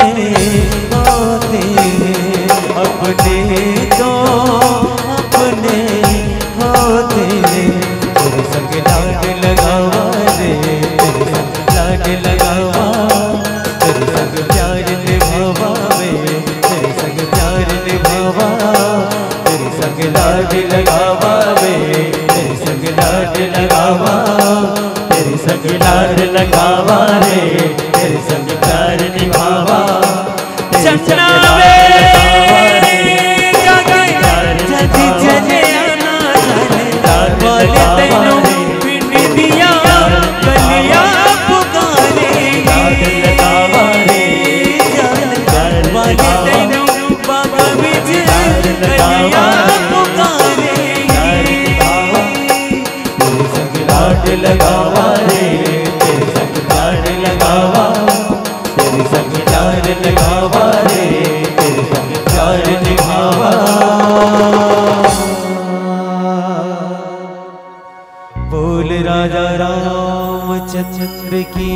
होते अपने तो अपने होते। तेरे संग लाड लगावा रे तेरे संग लाड लगावा, तेरे संग प्यार निभावा वे तेरे संग प्यार निभावा, तेरे संग लाड लगावा वे तेरे संग लाड लगावा, तेरे संग लाड लगावा रे तेरे संग प्यार निभावा। चंचना वे जल्दी चले आना वाले तेनों पिंड दिया गलिया पुकारेंगे, वाले तेनों बाबा बिच गलिया पुकारेंगे। तेरे संग लाड लगावा रे तेरे संग लाड लगावा, तेरे संग प्यार लगावा रे तेरे संग प्यार निभावा। बोल राजा रामचंद्र की